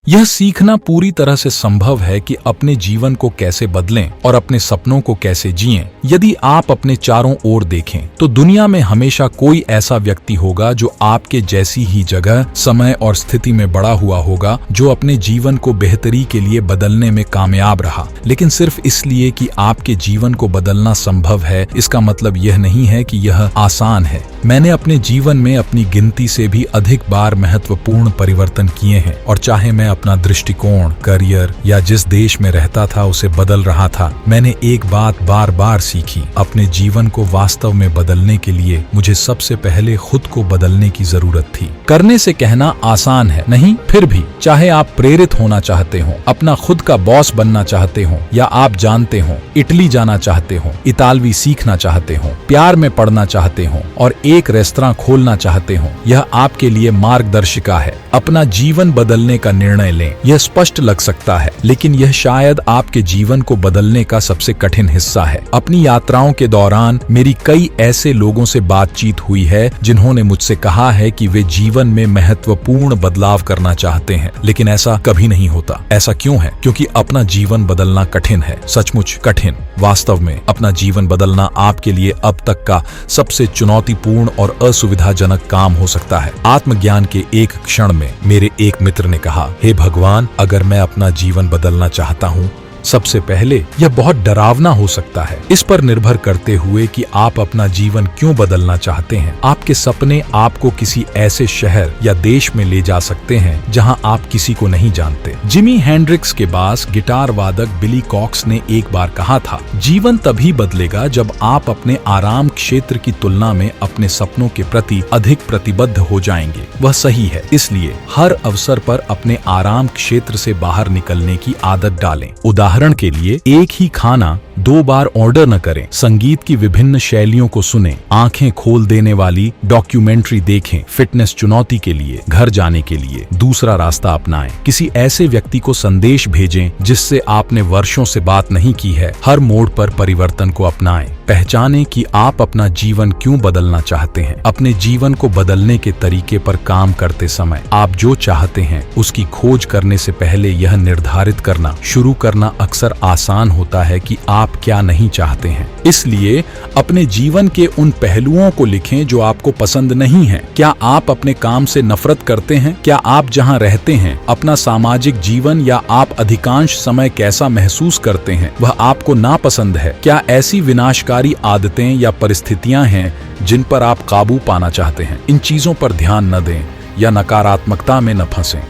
यह सीखना पूरी तरह से संभव है कि अपने जीवन को कैसे बदलें और अपने सपनों को कैसे जिएं। यदि आप अपने चारों ओर देखें तो दुनिया में हमेशा कोई ऐसा व्यक्ति होगा जो आपके जैसी ही जगह, समय और स्थिति में बड़ा हुआ होगा, जो अपने जीवन को बेहतरी के लिए बदलने में कामयाब रहा। लेकिन सिर्फ इसलिए कि आपके जीवन को बदलना संभव है, इसका मतलब यह नहीं है कि यह आसान है। मैंने अपने जीवन में अपनी गिनती से भी अधिक बार महत्वपूर्ण परिवर्तन किए हैं, और चाहे मैं अपना दृष्टिकोण, करियर या जिस देश में रहता था उसे बदल रहा था, मैंने एक बात बार बार सीखी। अपने जीवन को वास्तव में बदलने के लिए मुझे सबसे पहले खुद को बदलने की जरूरत थी। करने से कहना आसान है, नहीं, फिर भी चाहे आप प्रेरित होना चाहते हो, अपना खुद का बॉस बनना चाहते हो, या आप जानते हो इटली जाना चाहते हो, इतालवी सीखना चाहते हो, प्यार में पड़ना चाहते हो और एक रेस्तरां खोलना चाहते हो, यह आपके लिए मार्गदर्शिका है। अपना जीवन बदलने का निर्णय लें। यह स्पष्ट लग सकता है, लेकिन यह शायद आपके जीवन को बदलने का सबसे कठिन हिस्सा है। अपनी यात्राओं के दौरान मेरी कई ऐसे लोगों से बातचीत हुई है जिन्होंने मुझसे कहा है कि वे जीवन में महत्वपूर्ण बदलाव करना चाहते हैं, लेकिन ऐसा कभी नहीं होता। ऐसा क्यों है? क्योंकि अपना जीवन बदलना कठिन है, सचमुच कठिन। वास्तव में अपना जीवन बदलना आपके लिए अब तक का सबसे चुनौतीपूर्ण और असुविधाजनक काम हो सकता है। आत्मज्ञान के एक क्षण में मेरे एक मित्र ने कहा, हे भगवान, अगर मैं अपना जीवन बदलना चाहता हूँ, सबसे पहले यह बहुत डरावना हो सकता है। इस पर निर्भर करते हुए कि आप अपना जीवन क्यों बदलना चाहते हैं। आपके सपने आपको किसी ऐसे शहर या देश में ले जा सकते हैं जहां आप किसी को नहीं जानते। जिमी हेंड्रिक्स के पास गिटार वादक बिली कॉक्स ने एक बार कहा था, जीवन तभी बदलेगा जब आप अपने आराम क्षेत्र की तुलना में अपने सपनों के प्रति अधिक प्रतिबद्ध हो जाएंगे। वह सही है, इसलिए हर अवसर पर अपने आराम क्षेत्र से बाहर निकलने की आदत डालें। उदाहरण के लिए, एक ही खाना 2 बार ऑर्डर न करें, संगीत की विभिन्न शैलियों को सुनें, आंखें खोल देने वाली डॉक्यूमेंट्री देखें, फिटनेस चुनौती के लिए, घर जाने के लिए दूसरा रास्ता अपनाएं, किसी ऐसे व्यक्ति को संदेश भेजें जिससे आपने वर्षों से बात नहीं की है। हर मोड़ पर परिवर्तन को अपनाएं। पहचानें कि आप अपना जीवन क्यों बदलना चाहते हैं। अपने जीवन को बदलने के तरीके पर काम करते समय आप जो चाहते हैं उसकी खोज करने से पहले यह निर्धारित करना शुरू करना अक्सर आसान होता है कि आप क्या नहीं चाहते हैं। इसलिए अपने जीवन के उन पहलुओं को लिखें जो आपको पसंद नहीं हैं। क्या आप अपने काम से नफरत करते हैं? क्या आप जहां रहते हैं, अपना सामाजिक जीवन या आप अधिकांश समय कैसा महसूस करते हैं, वह आपको नापसंद है? क्या ऐसी विनाशकारी आदतें या परिस्थितियां हैं जिन पर आप काबू पाना चाहते हैं? इन चीजों पर ध्यान न दें या नकारात्मकता में न फंसें।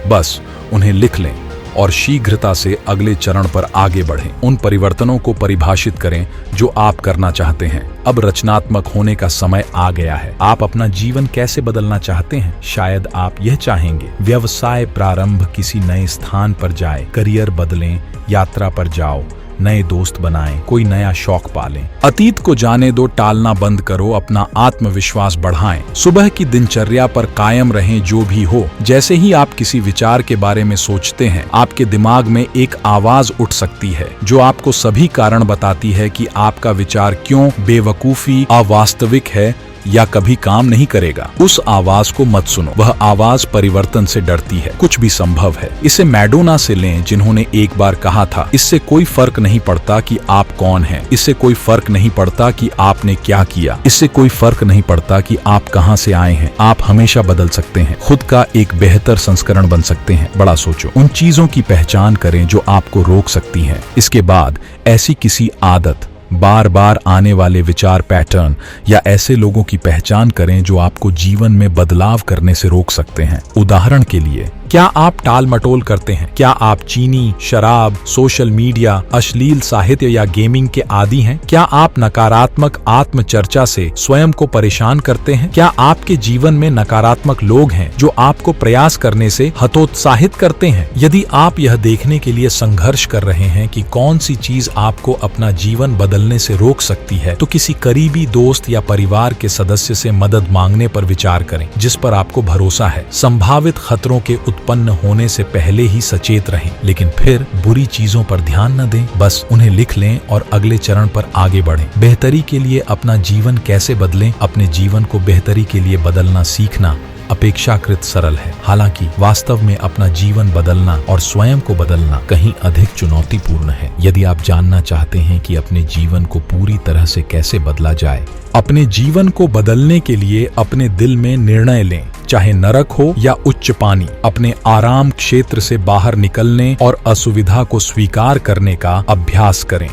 बस उन्हें लिख लें और शीघ्रता से अगले चरण पर आगे बढ़ें। उन परिवर्तनों को परिभाषित करें जो आप करना चाहते हैं। अब रचनात्मक होने का समय आ गया है। आप अपना जीवन कैसे बदलना चाहते हैं? शायद आप यह चाहेंगे, व्यवसाय प्रारंभ, किसी नए स्थान पर जाए, करियर बदलें, यात्रा पर जाओ, नए दोस्त बनाएं, कोई नया शौक पालें। अतीत को जाने दो, टालना बंद करो, अपना आत्मविश्वास बढ़ाएं। सुबह की दिनचर्या पर कायम रहें। जो भी हो, जैसे ही आप किसी विचार के बारे में सोचते हैं, आपके दिमाग में एक आवाज उठ सकती है जो आपको सभी कारण बताती है कि आपका विचार क्यों बेवकूफी, अवास्तविक है या कभी काम नहीं करेगा। उस आवाज को मत सुनो। वह आवाज परिवर्तन से डरती है। कुछ भी संभव है। इसे मैडोना से लें, जिन्होंने एक बार कहा था, इससे कोई फर्क नहीं पड़ता कि आप कौन हैं, इससे कोई फर्क नहीं पड़ता कि आपने क्या किया, इससे कोई फर्क नहीं पड़ता कि आप कहां से आए हैं। आप हमेशा बदल सकते हैं, खुद का एक बेहतर संस्करण बन सकते हैं। बड़ा सोचो, उन चीजों की पहचान करें जो आपको रोक सकती हैं। इसके बाद ऐसी किसी आदत, बार बार आने वाले विचार पैटर्न या ऐसे लोगों की पहचान करें जो आपको जीवन में बदलाव करने से रोक सकते हैं। उदाहरण के लिए, क्या आप टाल मटोल करते हैं? क्या आप चीनी, शराब, सोशल मीडिया, अश्लील साहित्य या गेमिंग के आदी हैं? क्या आप नकारात्मक आत्मचर्चा से स्वयं को परेशान करते हैं? क्या आपके जीवन में नकारात्मक लोग हैं जो आपको प्रयास करने से हतोत्साहित करते हैं? यदि आप यह देखने के लिए संघर्ष कर रहे हैं कि कौन सी चीज आपको अपना जीवन बदलने से रोक सकती है, तो किसी करीबी दोस्त या परिवार के सदस्य से मदद मांगने पर विचार करें जिस पर आपको भरोसा है। संभावित खतरों के उत्पन्न होने से पहले ही सचेत रहें, लेकिन फिर बुरी चीजों पर ध्यान न दें। बस उन्हें लिख लें और अगले चरण पर आगे बढ़ें। बेहतरी के लिए अपना जीवन कैसे बदलें? अपने जीवन को बेहतरी के लिए बदलना सीखना अपेक्षाकृत सरल है। हालांकि वास्तव में अपना जीवन बदलना और स्वयं को बदलना कहीं अधिक चुनौतीपूर्ण है। यदि आप जानना चाहते हैं कि अपने जीवन को पूरी तरह से कैसे बदला जाए, अपने जीवन को बदलने के लिए अपने दिल में निर्णय लें, चाहे नरक हो या उच्च पानी। अपने आराम क्षेत्र से बाहर निकलने और असुविधा को स्वीकार करने का अभ्यास करें।